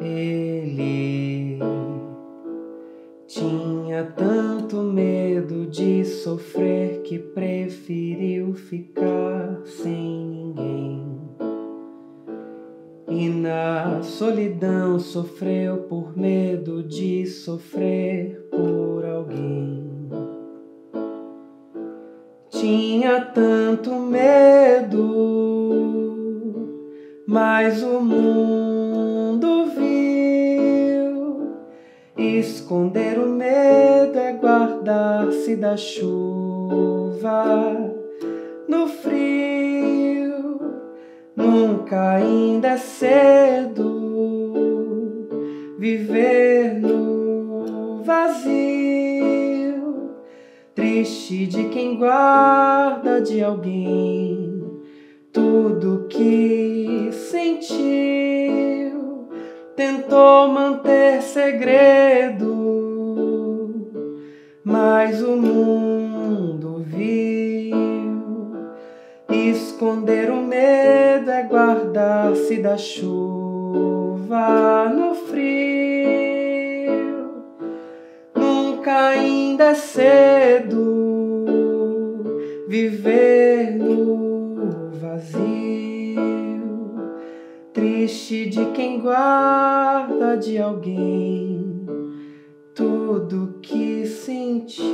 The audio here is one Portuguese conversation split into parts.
Ele tinha tanto medo de sofrer que preferiu ficar sem ninguém. E na solidão sofreu por medo de sofrer por alguém. Tinha tanto medo, mas o mundo viu. Esconder o medo é guardar-se da chuva no frio. Nunca ainda é cedo viver no vazio, triste de quem guarda de alguém tudo que sentiu, tentou manter segredo, mas o mundo viu. Esconder o medo é guardar-se da chuva no frio. Nunca ainda é cedo viver no vazio, triste de quem guarda de alguém tudo que sentiu.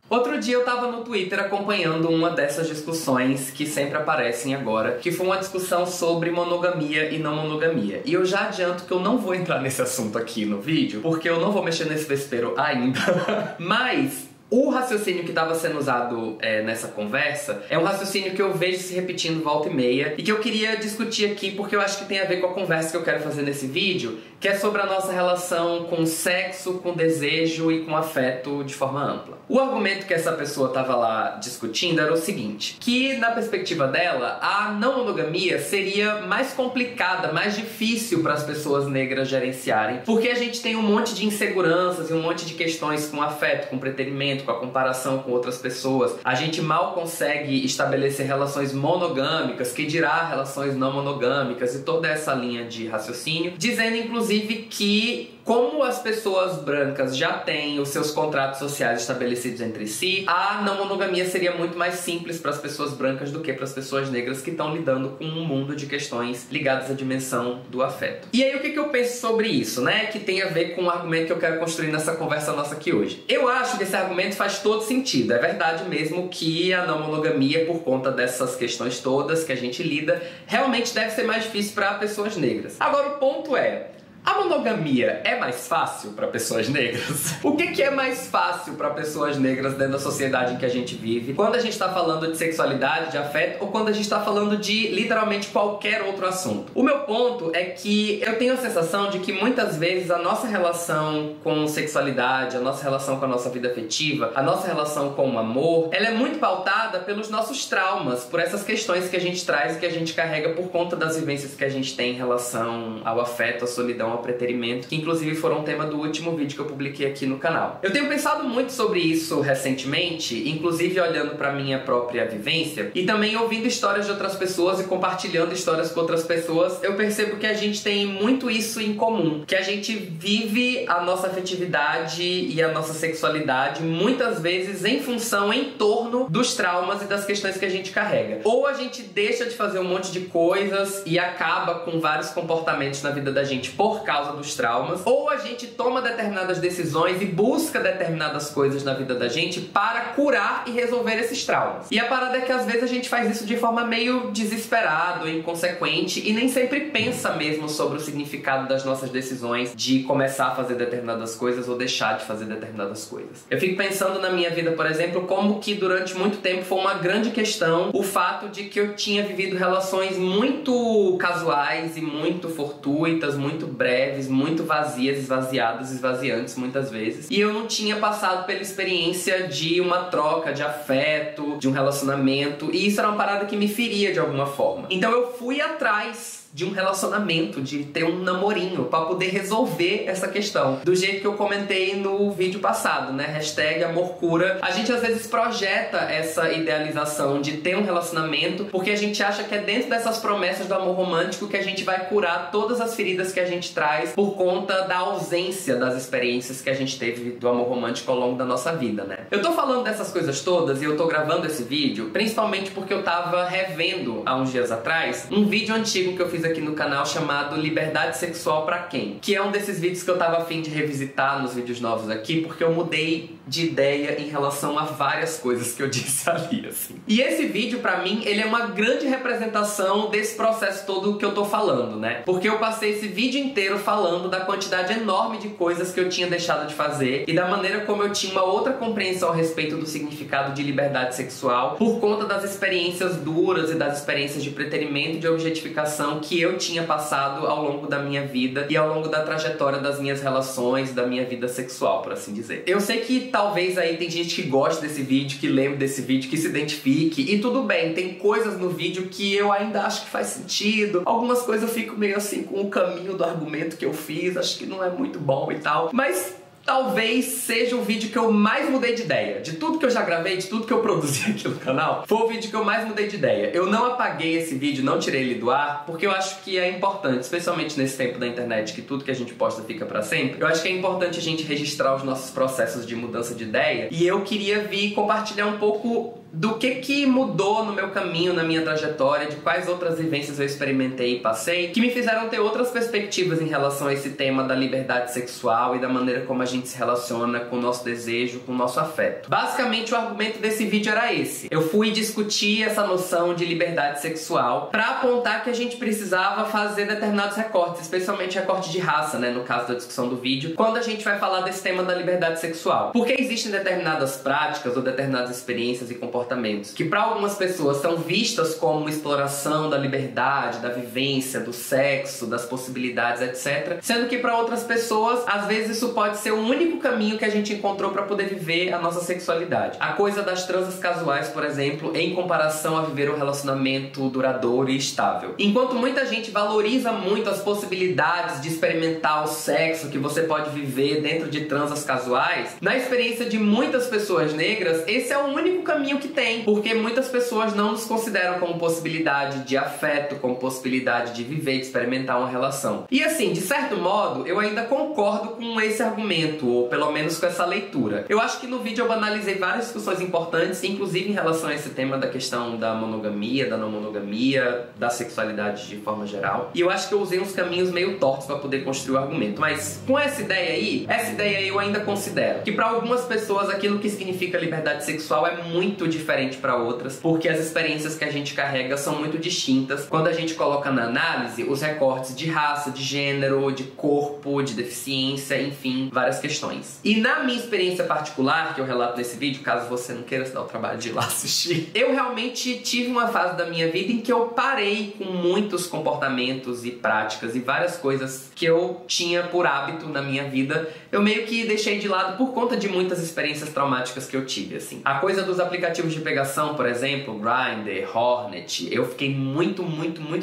Outro dia eu tava no Twitter acompanhando uma dessas discussões que sempre aparecem agora, que foi uma discussão sobre monogamia e não monogamia. E eu já adianto que eu não vou entrar nesse assunto aqui no vídeo, porque eu não vou mexer nesse vespeiro ainda. Mas o raciocínio que estava sendo usado nessa conversa é um raciocínio que eu vejo se repetindo volta e meia e que eu queria discutir aqui porque eu acho que tem a ver com a conversa que eu quero fazer nesse vídeo, que é sobre a nossa relação com sexo, com desejo e com afeto de forma ampla. O argumento que essa pessoa estava lá discutindo era o seguinte, que na perspectiva dela, a não monogamia seria mais complicada, mais difícil para as pessoas negras gerenciarem, porque a gente tem um monte de inseguranças e um monte de questões com afeto, com preterimento, com a comparação com outras pessoas. A gente mal consegue estabelecer relações monogâmicas, que dirá relações não monogâmicas e toda essa linha de raciocínio, dizendo inclusive que como as pessoas brancas já têm os seus contratos sociais estabelecidos entre si, a não monogamia seria muito mais simples para as pessoas brancas do que para as pessoas negras que estão lidando com um mundo de questões ligadas à dimensão do afeto. E aí o que eu penso sobre isso, né? Que tem a ver com o argumento que eu quero construir nessa conversa nossa aqui hoje. Eu acho que esse argumento faz todo sentido. É verdade mesmo que a não monogamia, por conta dessas questões todas que a gente lida, realmente deve ser mais difícil para pessoas negras. Agora o ponto é, a monogamia é mais fácil para pessoas negras? O que é mais fácil para pessoas negras dentro da sociedade em que a gente vive? Quando a gente está falando de sexualidade, de afeto, ou quando a gente está falando de literalmente qualquer outro assunto? O meu ponto é que eu tenho a sensação de que muitas vezes a nossa relação com sexualidade, a nossa relação com a nossa vida afetiva, a nossa relação com o amor, ela é muito pautada pelos nossos traumas, por essas questões que a gente traz e que a gente carrega por conta das vivências que a gente tem em relação ao afeto, à solidão, ao preterimento, que inclusive foram tema do último vídeo que eu publiquei aqui no canal. Eu tenho pensado muito sobre isso recentemente, inclusive olhando para minha própria vivência e também ouvindo histórias de outras pessoas e compartilhando histórias com outras pessoas. Eu percebo que a gente tem muito isso em comum, que a gente vive a nossa afetividade e a nossa sexualidade muitas vezes em função, em torno dos traumas e das questões que a gente carrega. Ou a gente deixa de fazer um monte de coisas e acaba com vários comportamentos na vida da gente por causa dos traumas, ou a gente toma determinadas decisões e busca determinadas coisas na vida da gente para curar e resolver esses traumas. E a parada é que às vezes a gente faz isso de forma meio desesperada, inconsequente, e nem sempre pensa mesmo sobre o significado das nossas decisões de começar a fazer determinadas coisas ou deixar de fazer determinadas coisas. Eu fico pensando na minha vida, por exemplo, como que durante muito tempo foi uma grande questão o fato de que eu tinha vivido relações muito casuais e muito fortuitas, muito breves, breves, muito vazias, esvaziadas, esvaziantes muitas vezes. E eu não tinha passado pela experiência de uma troca de afeto, de um relacionamento, e isso era uma parada que me feria de alguma forma. Então eu fui atrás de um relacionamento, de ter um namorinho, pra poder resolver essa questão. Do jeito que eu comentei no vídeo passado, né? Hashtag amor cura. A gente às vezes projeta essa idealização de ter um relacionamento porque a gente acha que é dentro dessas promessas do amor romântico que a gente vai curar todas as feridas que a gente traz por conta da ausência das experiências que a gente teve do amor romântico ao longo da nossa vida, né? Eu tô falando dessas coisas todas e eu tô gravando esse vídeo principalmente porque eu tava revendo há uns dias atrás um vídeo antigo que eu fiz aqui no canal chamado Liberdade Sexual Pra Quem? Que é um desses vídeos que eu tava a fim de revisitar nos vídeos novos aqui, porque eu mudei de ideia em relação a várias coisas que eu disse ali, assim. E esse vídeo, pra mim, ele é uma grande representação desse processo todo que eu tô falando, né? Porque eu passei esse vídeo inteiro falando da quantidade enorme de coisas que eu tinha deixado de fazer e da maneira como eu tinha uma outra compreensão a respeito do significado de liberdade sexual por conta das experiências duras e das experiências de preterimento e de objetificação que eu tinha passado ao longo da minha vida e ao longo da trajetória das minhas relações, da minha vida sexual, por assim dizer. Eu sei que talvez aí tem gente que goste desse vídeo, que lembre desse vídeo, que se identifique, e tudo bem, tem coisas no vídeo que eu ainda acho que faz sentido, algumas coisas eu fico meio assim com o caminho do argumento que eu fiz, acho que não é muito bom e tal, mas talvez seja o vídeo que eu mais mudei de ideia. De tudo que eu já gravei, de tudo que eu produzi aqui no canal, foi o vídeo que eu mais mudei de ideia. Eu não apaguei esse vídeo, não tirei ele do ar, porque eu acho que é importante, especialmente nesse tempo da internet, que tudo que a gente posta fica pra sempre. Eu acho que é importante a gente registrar os nossos processos de mudança de ideia. E eu queria vir compartilhar um pouco do que mudou no meu caminho, na minha trajetória, de quais outras vivências eu experimentei e passei, que me fizeram ter outras perspectivas em relação a esse tema da liberdade sexual e da maneira como a gente se relaciona com o nosso desejo, com o nosso afeto. Basicamente, o argumento desse vídeo era esse. Eu fui discutir essa noção de liberdade sexual pra apontar que a gente precisava fazer determinados recortes, especialmente recorte de raça, né, no caso da discussão do vídeo, quando a gente vai falar desse tema da liberdade sexual. Porque existem determinadas práticas ou determinadas experiências e comportamentos que para algumas pessoas são vistas como uma exploração da liberdade, da vivência, do sexo, das possibilidades, etc. Sendo que para outras pessoas, às vezes isso pode ser o único caminho que a gente encontrou para poder viver a nossa sexualidade. A coisa das transas casuais, por exemplo, em comparação a viver um relacionamento duradouro e estável. Enquanto muita gente valoriza muito as possibilidades de experimentar o sexo que você pode viver dentro de transas casuais, na experiência de muitas pessoas negras, esse é o único caminho que tem, porque muitas pessoas não nos consideram como possibilidade de afeto, como possibilidade de viver, de experimentar uma relação. E assim, de certo modo, eu ainda concordo com esse argumento, ou pelo menos com essa leitura. Eu acho que no vídeo eu banalizei várias discussões importantes, inclusive em relação a esse tema da questão da monogamia, da não monogamia, da sexualidade de forma geral. E eu acho que eu usei uns caminhos meio tortos para poder construir o argumento. Mas com essa ideia aí eu ainda considero que para algumas pessoas aquilo que significa liberdade sexual é muito diferente para outras, porque as experiências que a gente carrega são muito distintas quando a gente coloca na análise os recortes de raça, de gênero, de corpo, de deficiência, enfim, várias questões. E na minha experiência particular, que eu relato nesse vídeo, caso você não queira se dar o trabalho de ir lá assistir, eu realmente tive uma fase da minha vida em que eu parei com muitos comportamentos e práticas e várias coisas que eu tinha por hábito na minha vida, eu meio que deixei de lado por conta de muitas experiências traumáticas que eu tive, assim. A coisa dos aplicativos de pegação, por exemplo, Grindr, Hornet, eu fiquei muito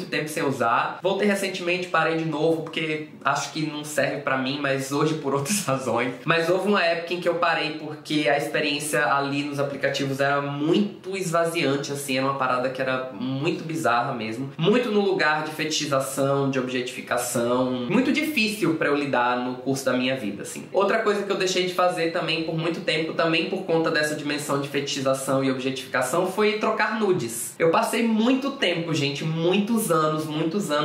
tempo sem usar. Voltei recentemente, parei de novo, porque acho que não serve pra mim, mas hoje por outras razões. Mas houve uma época em que eu parei porque a experiência ali nos aplicativos era muito esvaziante, assim, era uma parada que era muito bizarra mesmo. Muito no lugar de fetichização, de objetificação, muito difícil pra eu lidar no curso da minha vida, assim. Outra coisa que eu deixei de fazer também por muito tempo, também por conta dessa dimensão de fetichização e objetificação, foi trocar nudes. Eu passei muito tempo, gente, muitos anos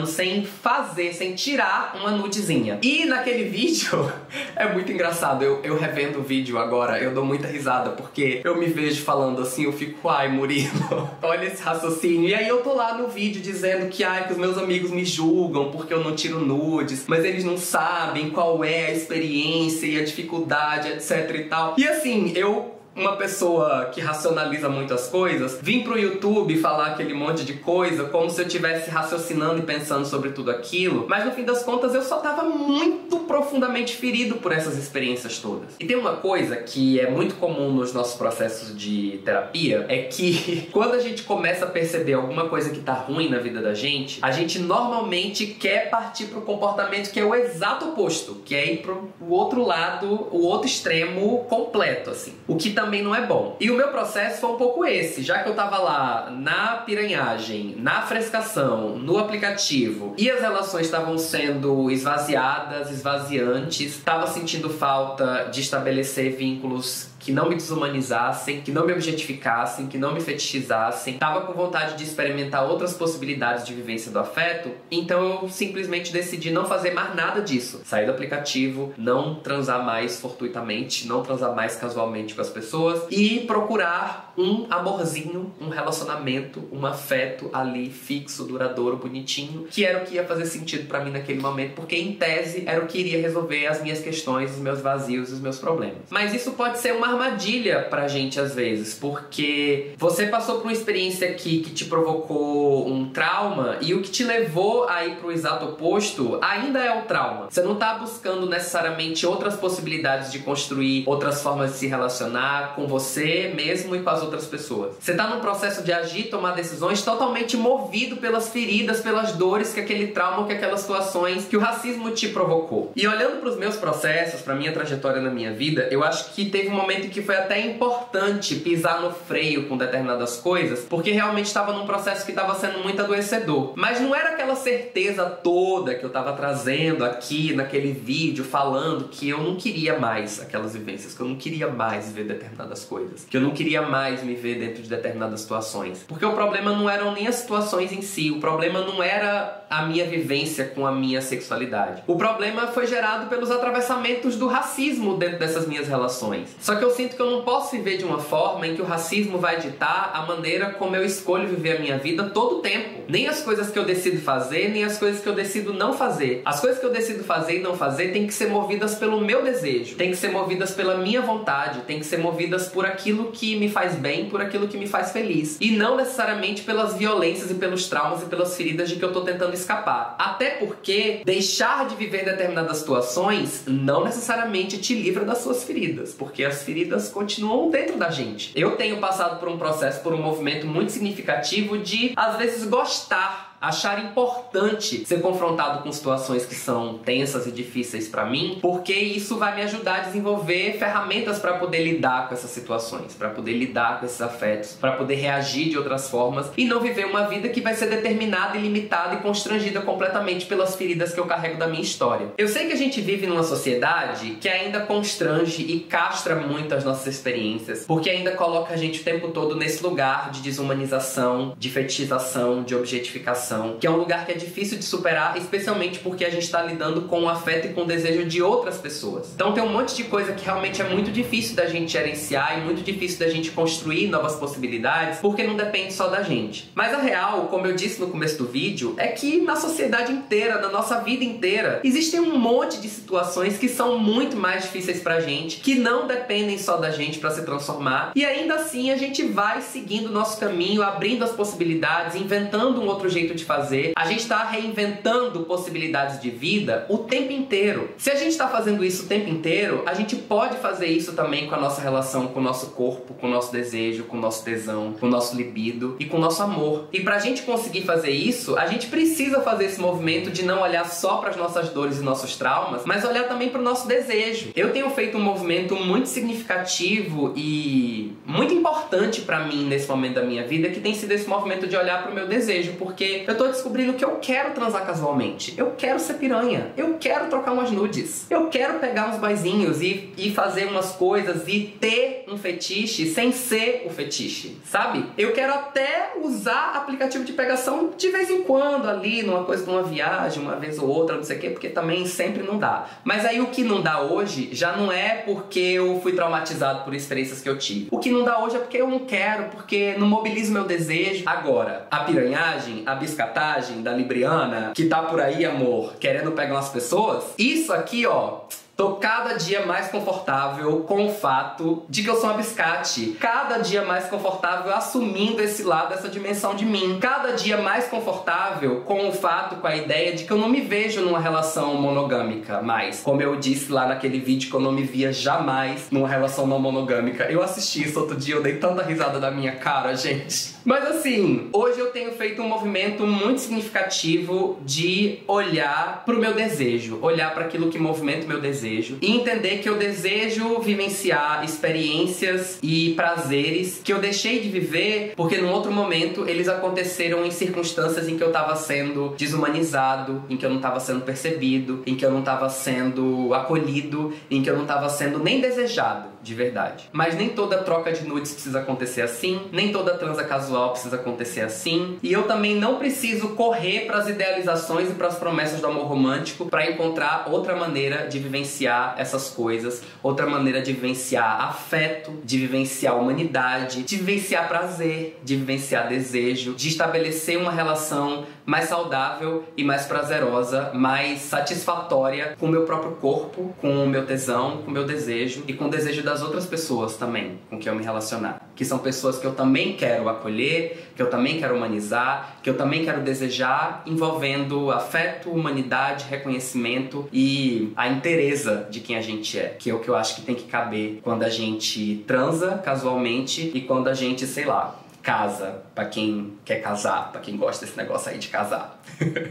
sem fazer, sem tirar uma nudezinha. E naquele vídeo, é muito engraçado, eu revendo o vídeo agora, eu dou muita risada, porque eu me vejo falando assim, eu fico, ai, Murilo, olha esse raciocínio. E aí eu tô lá no vídeo dizendo que, ai, que os meus amigos me julgam porque eu não tiro nudes, mas eles não sabem qual é a experiência e a dificuldade, etc e tal. E assim, eu uma pessoa que racionaliza muitas coisas, vim pro YouTube falar aquele monte de coisa como se eu estivesse raciocinando e pensando sobre tudo aquilo, mas no fim das contas eu só tava muito profundamente ferido por essas experiências todas. E tem uma coisa que é muito comum nos nossos processos de terapia, é que quando a gente começa a perceber alguma coisa que tá ruim na vida da gente, a gente normalmente quer partir pro comportamento que é o exato oposto, que é ir pro outro lado, o outro extremo completo, assim. O que também não é bom. E o meu processo foi um pouco esse, já que eu tava lá na piranhagem, na frescação, no aplicativo, e as relações estavam sendo esvaziadas, esvaziantes, tava sentindo falta de estabelecer vínculos que não me desumanizassem, que não me objetificassem, que não me fetichizassem. Tava com vontade de experimentar outras possibilidades de vivência do afeto, então eu simplesmente decidi não fazer mais nada disso. Sair do aplicativo, não transar mais fortuitamente, não transar mais casualmente com as pessoas e procurar um amorzinho, um relacionamento, um afeto ali fixo, duradouro, bonitinho, que era o que ia fazer sentido pra mim naquele momento, porque em tese era o que iria resolver as minhas questões, os meus vazios, os meus problemas. Mas isso pode ser uma armadilha pra gente às vezes, porque você passou por uma experiência aqui que te provocou um trauma e o que te levou a ir pro exato oposto ainda é o trauma. Você não tá buscando necessariamente outras possibilidades de construir outras formas de se relacionar com você mesmo e com as outras pessoas. Você tá num processo de agir, tomar decisões totalmente movido pelas feridas, pelas dores que aquele trauma, que aquelas situações que o racismo te provocou. E olhando pros meus processos, pra minha trajetória na minha vida, eu acho que teve um momento em que foi até importante pisar no freio com determinadas coisas, porque realmente estava num processo que estava sendo muito adoecedor. Mas não era aquela certeza toda que eu estava trazendo aqui naquele vídeo, falando que eu não queria mais aquelas vivências, que eu não queria mais ver determinadas coisas, que eu não queria mais me ver dentro de determinadas situações. Porque o problema não eram nem as situações em si, o problema não era a minha vivência com a minha sexualidade. O problema foi gerado pelos atravessamentos do racismo dentro dessas minhas relações. Só que eu sinto que eu não posso viver de uma forma em que o racismo vai ditar a maneira como eu escolho viver a minha vida todo o tempo. Nem as coisas que eu decido fazer, nem as coisas que eu decido não fazer. As coisas que eu decido fazer e não fazer têm que ser movidas pelo meu desejo, têm que ser movidas pela minha vontade, têm que ser movidas por aquilo que me faz bem, por aquilo que me faz feliz. E não necessariamente pelas violências e pelos traumas e pelas feridas de que eu tô tentando escapar. Até porque deixar de viver determinadas situações não necessariamente te livra das suas feridas, porque as feridas continuam dentro da gente. Eu tenho passado por um processo, por um movimento muito significativo de, às vezes, gostar, achar importante ser confrontado com situações que são tensas e difíceis pra mim, porque isso vai me ajudar a desenvolver ferramentas pra poder lidar com essas situações, pra poder lidar com esses afetos, pra poder reagir de outras formas e não viver uma vida que vai ser determinada e limitada e constrangida completamente pelas feridas que eu carrego da minha história. Eu sei que a gente vive numa sociedade que ainda constrange e castra muito as nossas experiências, porque ainda coloca a gente o tempo todo nesse lugar de desumanização, de fetichização, de objetificação, que é um lugar que é difícil de superar, especialmente porque a gente está lidando com o afeto e com o desejo de outras pessoas. Então tem um monte de coisa que realmente é muito difícil da gente gerenciar e muito difícil da gente construir novas possibilidades, porque não depende só da gente. Mas a real, como eu disse no começo do vídeo, é que na sociedade inteira, na nossa vida inteira, existem um monte de situações que são muito mais difíceis pra gente, que não dependem só da gente pra se transformar, e ainda assim a gente vai seguindo o nosso caminho, abrindo as possibilidades, inventando um outro jeito de fazer. A gente está reinventando possibilidades de vida o tempo inteiro. Se a gente está fazendo isso o tempo inteiro, a gente pode fazer isso também com a nossa relação com o nosso corpo, com o nosso desejo, com o nosso tesão, com o nosso libido e com o nosso amor. E pra gente conseguir fazer isso, a gente precisa fazer esse movimento de não olhar só para as nossas dores e nossos traumas, mas olhar também para o nosso desejo. Eu tenho feito um movimento muito significativo e muito importante pra mim nesse momento da minha vida, que tem sido esse movimento de olhar pro meu desejo, porque eu tô descobrindo que eu quero transar casualmente, eu quero ser piranha, eu quero trocar umas nudes, eu quero pegar uns boyzinhos e fazer umas coisas e ter um fetiche sem ser o fetiche, sabe? Eu quero até usar aplicativo de pegação de vez em quando ali, numa coisa de uma viagem, uma vez ou outra, não sei o quê, porque também sempre não dá. Mas aí o que não dá hoje já não é porque eu fui traumatizado por experiências que eu tive. O que não dá hoje é porque eu não quero, porque não mobiliza o meu desejo. Agora, a piranhagem, a biscatagem da Libriana, que tá por aí, amor, querendo pegar umas pessoas, isso aqui, ó, Tô cada dia mais confortável com o fato de que eu sou um abiscate. Cada dia mais confortável assumindo esse lado, essa dimensão de mim. Cada dia mais confortável com o fato, com a ideia de que eu não me vejo numa relação monogâmica mais. Como eu disse lá naquele vídeo que eu não me via jamais numa relação não monogâmica. Eu assisti isso outro dia, eu dei tanta risada da minha cara, gente. Mas assim, hoje eu tenho feito um movimento muito significativo de olhar pro meu desejo, olhar para aquilo que movimenta o meu desejo e entender que eu desejo vivenciar experiências e prazeres que eu deixei de viver porque num outro momento eles aconteceram em circunstâncias em que eu tava sendo desumanizado, em que eu não tava sendo percebido, em que eu não tava sendo acolhido, em que eu não tava sendo nem desejado de verdade. Mas nem toda troca de nudes precisa acontecer assim, nem toda transa casual precisa acontecer assim, e eu também não preciso correr para as idealizações e para as promessas do amor romântico para encontrar outra maneira de vivenciar essas coisas, outra maneira de vivenciar afeto, de vivenciar humanidade, de vivenciar prazer, de vivenciar desejo, de estabelecer uma relação mais saudável e mais prazerosa, mais satisfatória com o meu próprio corpo, com o meu tesão, com o meu desejo e com o desejo das outras pessoas também com que eu me relacionar. Que são pessoas que eu também quero acolher, que eu também quero humanizar, que eu também quero desejar, envolvendo afeto, humanidade, reconhecimento e a inteireza de quem a gente é. Que é o que eu acho que tem que caber quando a gente transa casualmente e quando a gente, sei lá, casa, pra quem quer casar, pra quem gosta desse negócio aí de casar.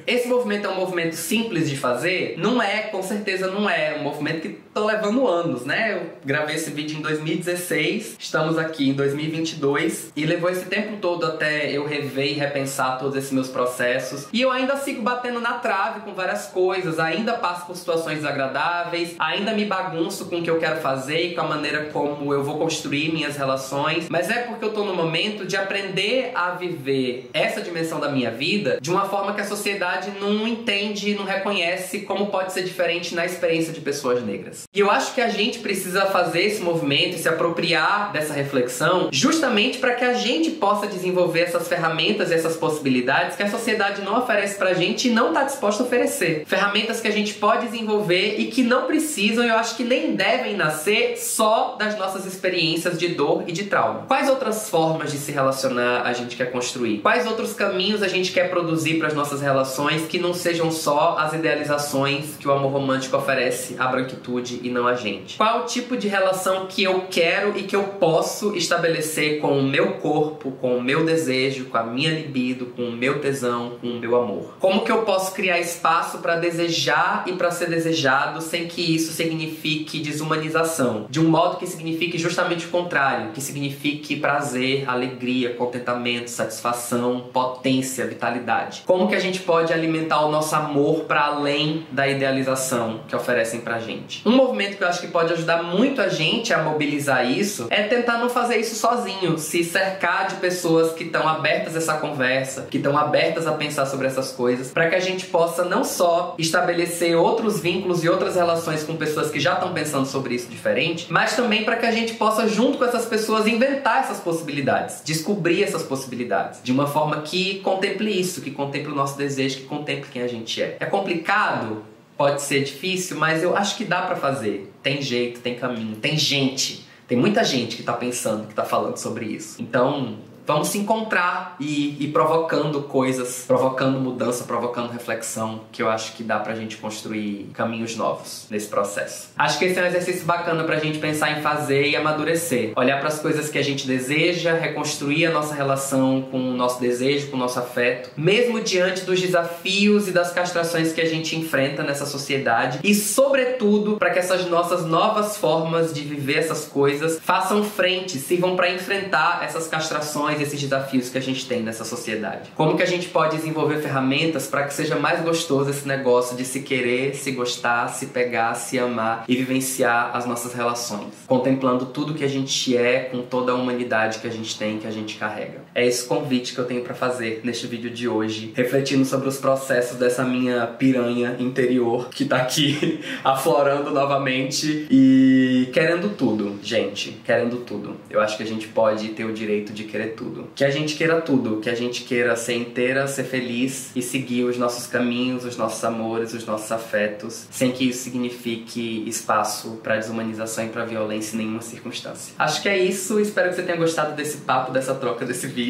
Esse movimento é um movimento simples de fazer? Não é, com certeza não é. Um movimento que tô levando anos, né? Eu gravei esse vídeo em 2016, estamos aqui em 2022 e levou esse tempo todo até eu rever e repensar todos esses meus processos. E eu ainda sigo batendo na trave com várias coisas, ainda passo por situações desagradáveis, ainda me bagunço com o que eu quero fazer e com a maneira como eu vou construir minhas relações, mas é porque eu tô no momento de aprender a viver essa dimensão da minha vida de uma forma que a sociedade não entende, não reconhece como pode ser diferente na experiência de pessoas negras. E eu acho que a gente precisa fazer esse movimento e se apropriar dessa reflexão justamente para que a gente possa desenvolver essas ferramentas e essas possibilidades que a sociedade não oferece pra gente e não está disposta a oferecer. Ferramentas que a gente pode desenvolver e que não precisam, eu acho que nem devem nascer só das nossas experiências de dor e de trauma. Quais outras formas de se relacionar a gente quer construir? Quais outros caminhos a gente quer produzir para as nossas relações que não sejam só as idealizações que o amor romântico oferece à branquitude e não a gente? Qual o tipo de relação que eu quero e que eu posso estabelecer com o meu corpo, com o meu desejo, com a minha libido, com o meu tesão, com o meu amor? Como que eu posso criar espaço para desejar e para ser desejado sem que isso signifique desumanização? De um modo que signifique justamente o contrário, que signifique prazer, alegria, contentamento, satisfação, potência, vitalidade. Como que a gente pode alimentar o nosso amor para além da idealização que oferecem pra gente? Um movimento que eu acho que pode ajudar muito a gente a mobilizar isso é tentar não fazer isso sozinho, se cercar de pessoas que estão abertas a essa conversa, que estão abertas a pensar sobre essas coisas, para que a gente possa não só estabelecer outros vínculos e outras relações com pessoas que já estão pensando sobre isso diferente, mas também para que a gente possa, junto com essas pessoas, inventar essas possibilidades, descobrir essas possibilidades, de uma forma que contemple isso, que contemple o nosso desejo, que contemple quem a gente é. É complicado? Pode ser difícil, mas eu acho que dá pra fazer. Tem jeito, tem caminho, tem gente. Tem muita gente que tá pensando, que tá falando sobre isso. Então, vamos se encontrar e ir provocando coisas, provocando mudança, provocando reflexão, que eu acho que dá pra gente construir caminhos novos nesse processo. Acho que esse é um exercício bacana pra gente pensar em fazer e amadurecer. Olhar pras coisas que a gente deseja, reconstruir a nossa relação com o nosso desejo, com o nosso afeto, mesmo diante dos desafios e das castrações que a gente enfrenta nessa sociedade e, sobretudo, para que essas nossas novas formas de viver essas coisas façam frente, sirvam pra enfrentar essas castrações, esses desafios que a gente tem nessa sociedade. Como que a gente pode desenvolver ferramentas para que seja mais gostoso esse negócio de se querer, se gostar, se pegar, se amar e vivenciar as nossas relações, contemplando tudo que a gente é com toda a humanidade que a gente tem, que a gente carrega. É esse convite que eu tenho pra fazer neste vídeo de hoje, refletindo sobre os processos dessa minha piranha interior que tá aqui aflorando novamente e querendo tudo, gente, querendo tudo. Eu acho que a gente pode ter o direito de querer tudo. Que a gente queira tudo, que a gente queira ser inteira, ser feliz e seguir os nossos caminhos, os nossos amores, os nossos afetos, sem que isso signifique espaço pra desumanização e pra violência em nenhuma circunstância. Acho que é isso, espero que você tenha gostado desse papo, dessa troca, desse vídeo.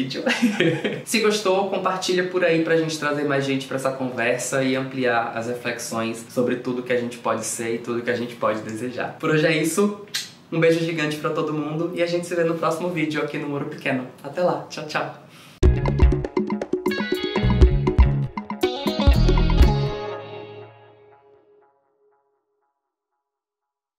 Se gostou, compartilha por aí pra gente trazer mais gente pra essa conversa e ampliar as reflexões sobre tudo que a gente pode ser e tudo que a gente pode desejar. Por hoje é isso, um beijo gigante pra todo mundo e a gente se vê no próximo vídeo aqui no Muro Pequeno. Até lá, tchau, tchau!